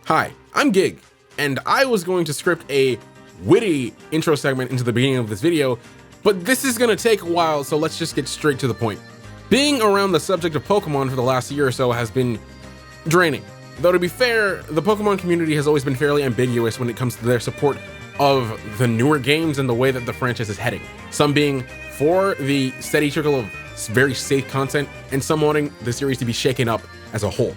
Hi, I'm Gig, and I was going to script a witty intro segment into the beginning of this video, but this is gonna take a while, so let's just get straight to the point. Being around the subject of Pokemon for the last year or so has been draining. Though to be fair, the Pokemon community has always been fairly ambiguous when it comes to their support of the newer games and the way that the franchise is heading. Some being for the steady trickle of very safe content, and some wanting the series to be shaken up as a whole.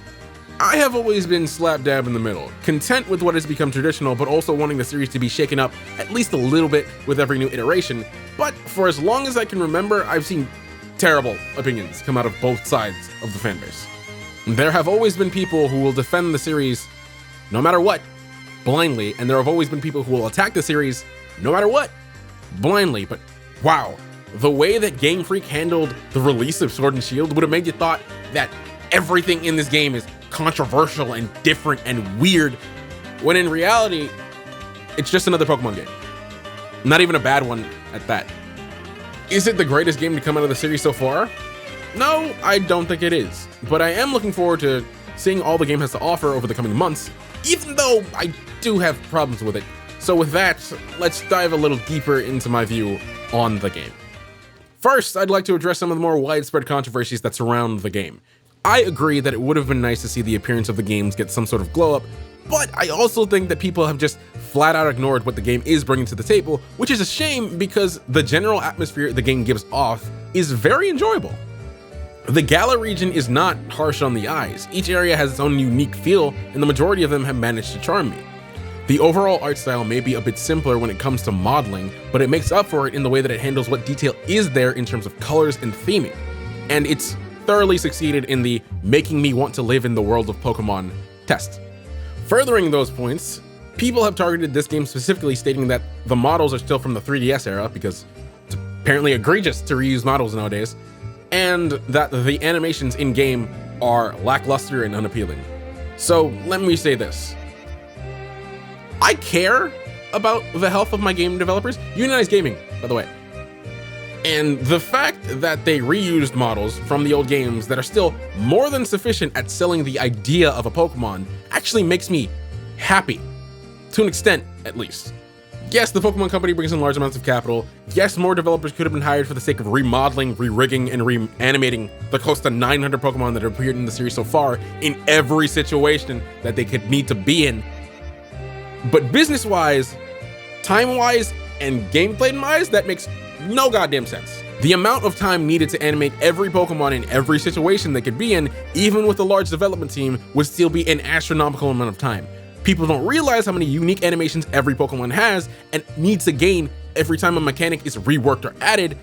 I have always been slap dab in the middle, content with what has become traditional, but also wanting the series to be shaken up at least a little bit with every new iteration. But for as long as I can remember, I've seen terrible opinions come out of both sides of the fanbase. There have always been people who will defend the series no matter what, blindly, and there have always been people who will attack the series no matter what, blindly. But wow, the way that Game Freak handled the release of Sword and Shield would have made you thought that everything in this game is controversial and different and weird, when in reality, it's just another Pokemon game. Not even a bad one at that. Is it the greatest game to come out of the series so far? No, I don't think it is, but I am looking forward to seeing all the game has to offer over the coming months, even though I do have problems with it. So with that, let's dive a little deeper into my view on the game. First, I'd like to address some of the more widespread controversies that surround the game. I agree that it would have been nice to see the appearance of the games get some sort of glow up, but I also think that people have just flat out ignored what the game is bringing to the table, which is a shame because the general atmosphere the game gives off is very enjoyable. The Galar region is not harsh on the eyes. Each area has its own unique feel, and the majority of them have managed to charm me. The overall art style may be a bit simpler when it comes to modeling, but it makes up for it in the way that it handles what detail is there in terms of colors and theming. And it's thoroughly succeeded in the making me want to live in the world of Pokemon test. Furthering those points, people have targeted this game specifically, stating that the models are still from the 3DS era, because it's apparently egregious to reuse models nowadays, and that the animations in-game are lackluster and unappealing. So let me say this. I care about the health of my game developers. Unionized Gaming, by the way. And the fact that they reused models from the old games that are still more than sufficient at selling the idea of a Pokemon actually makes me happy, to an extent at least. Yes, the Pokemon company brings in large amounts of capital. Yes, more developers could have been hired for the sake of remodeling, re-rigging, and reanimating the close to 900 Pokemon that have appeared in the series so far in every situation that they could need to be in. But business-wise, time-wise, and gameplay-wise, that makes no goddamn sense. The amount of time needed to animate every Pokemon in every situation they could be in, even with a large development team, would still be an astronomical amount of time. People don't realize how many unique animations every Pokemon has and needs to gain every time a mechanic is reworked or added.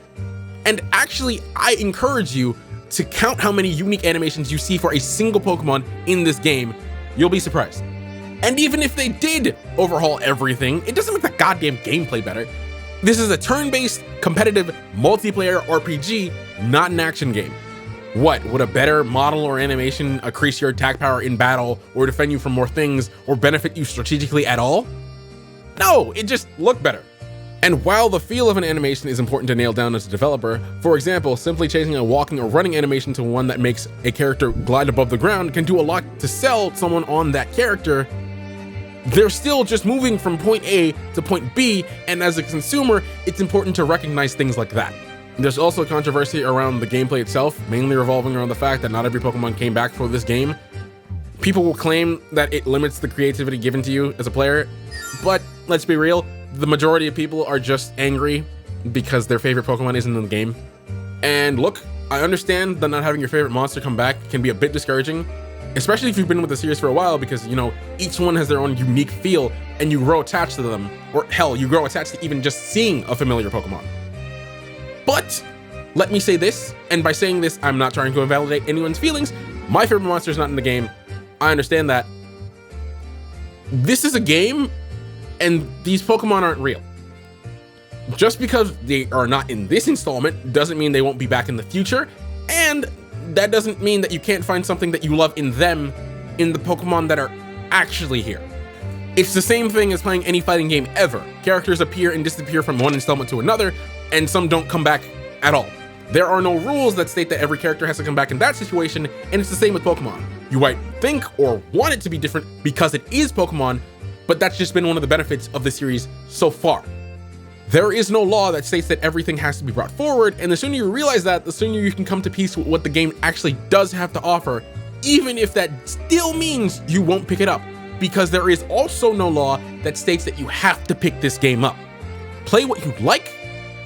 And actually, I encourage you to count how many unique animations you see for a single Pokemon in this game. You'll be surprised. And even if they did overhaul everything, it doesn't make the goddamn gameplay better. This is a turn-based, competitive, multiplayer RPG, not an action game. What, would a better model or animation increase your attack power in battle, or defend you from more things, or benefit you strategically at all? No, it just looked better. And while the feel of an animation is important to nail down as a developer, for example, simply changing a walking or running animation to one that makes a character glide above the ground can do a lot to sell someone on that character. They're still just moving from point A to point B, and as a consumer, it's important to recognize things like that. There's also controversy around the gameplay itself, mainly revolving around the fact that not every Pokemon came back for this game. People will claim that it limits the creativity given to you as a player, but let's be real, the majority of people are just angry because their favorite Pokemon isn't in the game. And look, I understand that not having your favorite monster come back can be a bit discouraging, especially if you've been with the series for a while, because, you know, each one has their own unique feel and you grow attached to them, or hell, you grow attached to even just seeing a familiar Pokemon. But let me say this, and by saying this, I'm not trying to invalidate anyone's feelings. My favorite monster is not in the game. I understand that. This is a game, and these Pokemon aren't real. Just because they are not in this installment doesn't mean they won't be back in the future, and that doesn't mean that you can't find something that you love in them in the Pokemon that are actually here. It's the same thing as playing any fighting game ever. Characters appear and disappear from one installment to another, and some don't come back at all. There are no rules that state that every character has to come back in that situation, and it's the same with Pokemon. You might think or want it to be different because it is Pokemon, but that's just been one of the benefits of the series so far. There is no law that states that everything has to be brought forward, and the sooner you realize that, the sooner you can come to peace with what the game actually does have to offer, even if that still means you won't pick it up, because there is also no law that states that you have to pick this game up. Play what you like,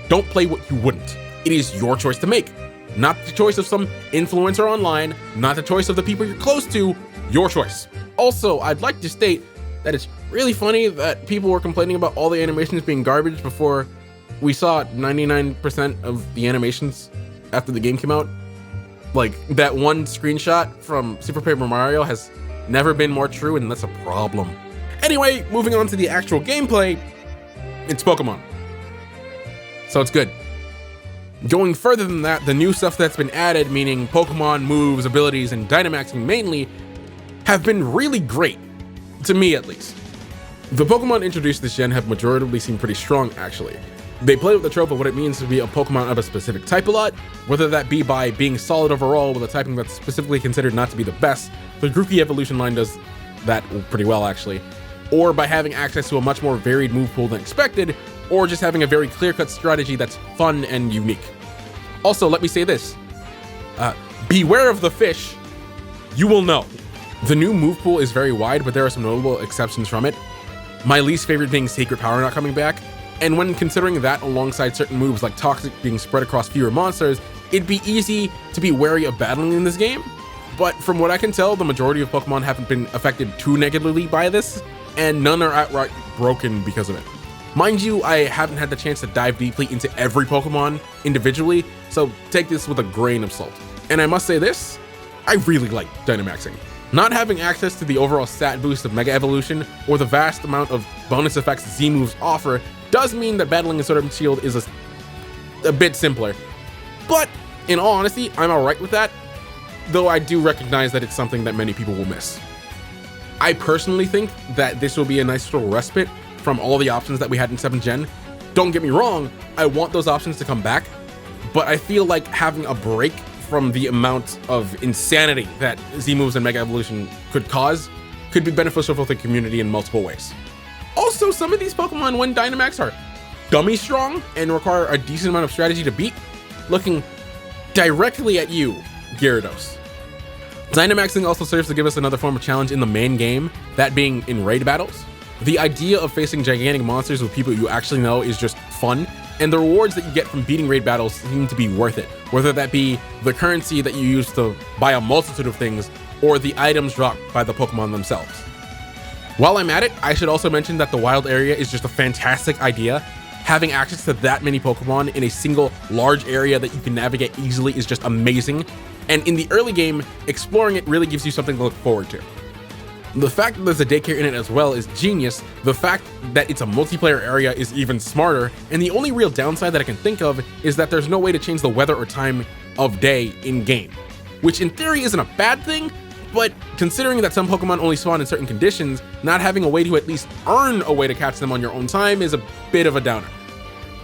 don't play what you wouldn't. It is your choice to make, not the choice of some influencer online, not the choice of the people you're close to, your choice. Also, I'd like to state that it's really funny that people were complaining about all the animations being garbage before we saw 99% of the animations after the game came out. Like, that one screenshot from Super Paper Mario has never been more true, and that's a problem. Anyway, moving on to the actual gameplay, it's Pokemon. So it's good. Going further than that, the new stuff that's been added, meaning Pokemon moves, abilities, and Dynamaxing mainly, have been really great. To me, at least. The Pokemon introduced this gen have majoritively seemed pretty strong, actually. They play with the trope of what it means to be a Pokemon of a specific type a lot, whether that be by being solid overall with a typing that's specifically considered not to be the best. The Grookey evolution line does that pretty well, actually. Or by having access to a much more varied move pool than expected, or just having a very clear-cut strategy that's fun and unique. Also, let me say this. Beware of the fish. You will know. The new move pool is very wide, but there are some notable exceptions from it. My least favorite being Sacred Power not coming back, and when considering that alongside certain moves like Toxic being spread across fewer monsters, it'd be easy to be wary of battling in this game. But from what I can tell, the majority of Pokemon haven't been affected too negatively by this, and none are outright broken because of it. Mind you, I haven't had the chance to dive deeply into every Pokemon individually, so take this with a grain of salt. And I must say this, I really like Dynamaxing. Not having access to the overall stat boost of Mega Evolution or the vast amount of bonus effects Z moves offer does mean that battling in Sword and Shield is a bit simpler. But in all honesty, I'm alright with that, though I do recognize that it's something that many people will miss. I personally think that this will be a nice little respite from all the options that we had in 7th Gen. Don't get me wrong, I want those options to come back, but I feel like having a break from the amount of insanity that Z-moves and Mega Evolution could cause could be beneficial for the community in multiple ways. Also, some of these Pokemon, when Dynamax, are dummy strong and require a decent amount of strategy to beat, looking directly at you, Gyarados. Dynamaxing also serves to give us another form of challenge in the main game, that being in raid battles. The idea of facing gigantic monsters with people you actually know is just fun, and the rewards that you get from beating raid battles seem to be worth it, whether that be the currency that you use to buy a multitude of things, or the items dropped by the Pokemon themselves. While I'm at it, I should also mention that the wild area is just a fantastic idea. Having access to that many Pokemon in a single large area that you can navigate easily is just amazing, and in the early game, exploring it really gives you something to look forward to. The fact that there's a daycare in it as well is genius, the fact that it's a multiplayer area is even smarter, and the only real downside that I can think of is that there's no way to change the weather or time of day in-game, which in theory isn't a bad thing, but considering that some Pokemon only spawn in certain conditions, not having a way to at least earn a way to catch them on your own time is a bit of a downer.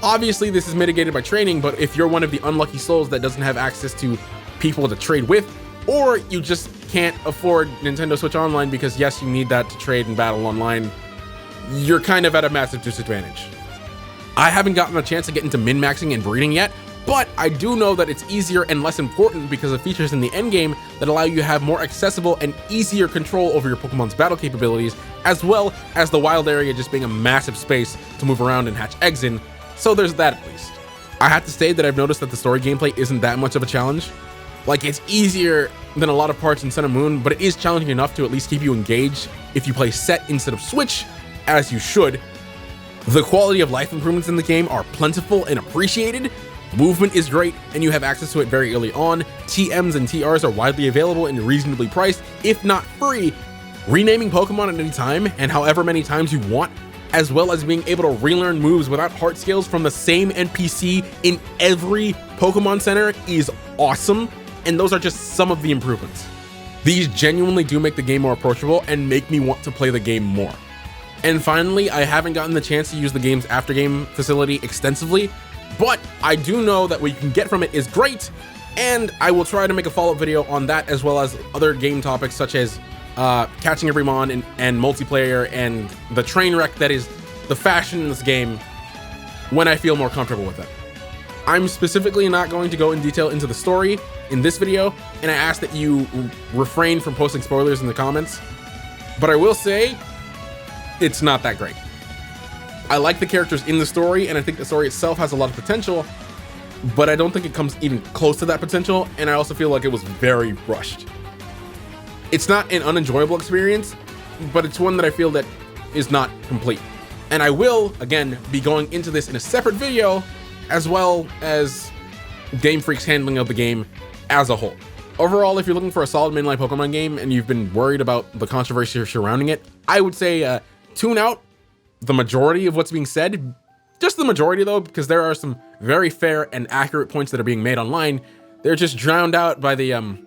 Obviously, this is mitigated by training, but if you're one of the unlucky souls that doesn't have access to people to trade with, or you just can't afford Nintendo Switch Online because yes, you need that to trade and battle online, you're kind of at a massive disadvantage. I haven't gotten a chance to get into min-maxing and breeding yet, but I do know that it's easier and less important because of features in the endgame that allow you to have more accessible and easier control over your Pokemon's battle capabilities, as well as the wild area just being a massive space to move around and hatch eggs in, so there's that at least. I have to say that I've noticed that the story gameplay isn't that much of a challenge. Like, it's easier than a lot of parts in Sun and Moon, but it is challenging enough to at least keep you engaged if you play set instead of switch, as you should. The quality of life improvements in the game are plentiful and appreciated. Movement is great, and you have access to it very early on. TMs and TRs are widely available and reasonably priced, if not free. Renaming Pokemon at any time, and however many times you want, as well as being able to relearn moves without heart scales from the same NPC in every Pokemon Center is awesome. And those are just some of the improvements. These genuinely do make the game more approachable and make me want to play the game more. And finally, I haven't gotten the chance to use the game's after-game facility extensively, but I do know that what you can get from it is great, And I will try to make a follow-up video on that, as well as other game topics such as catching every mon and multiplayer and the train wreck that is the fashion in this game when I feel more comfortable with it. I'm specifically not going to go in detail into the story in this video, and I ask that you refrain from posting spoilers in the comments, but I will say it's not that great. I like the characters in the story, and I think the story itself has a lot of potential, but I don't think it comes even close to that potential, and I also feel like it was very rushed. It's not an unenjoyable experience, but it's one that I feel that is not complete. And I will, again, be going into this in a separate video, as well as Game Freak's handling of the game as a whole. Overall, if you're looking for a solid mainline Pokemon game and you've been worried about the controversy surrounding it, I would say tune out the majority of what's being said. Just the majority though, because there are some very fair and accurate points that are being made online. They're just drowned out by the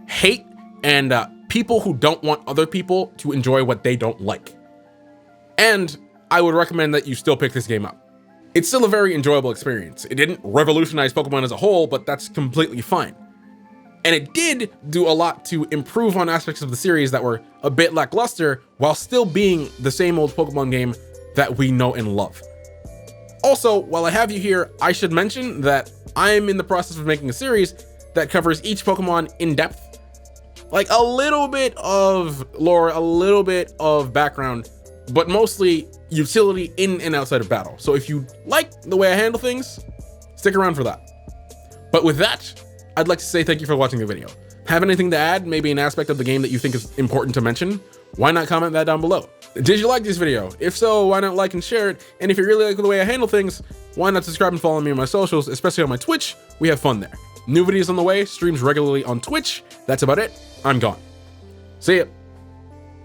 hate and people who don't want other people to enjoy what they don't like. And I would recommend that you still pick this game up. It's still a very enjoyable experience. It didn't revolutionize Pokemon as a whole, but that's completely fine. And it did do a lot to improve on aspects of the series that were a bit lackluster, while still being the same old Pokemon game that we know and love. Also, while I have you here, I should mention that I'm in the process of making a series that covers each Pokemon in depth. Like a little bit of lore, a little bit of background, but mostly utility in and outside of battle. So if you like the way I handle things, stick around for that. But with that, I'd like to say thank you for watching the video. Have anything to add, maybe an aspect of the game that you think is important to mention? Why not comment that down below? Did you like this video? If so, why not like and share it? And if you really like the way I handle things, why not subscribe and follow me on my socials, especially on my Twitch? We have fun there. New videos on the way, streams regularly on Twitch. That's about it. I'm gone. See ya.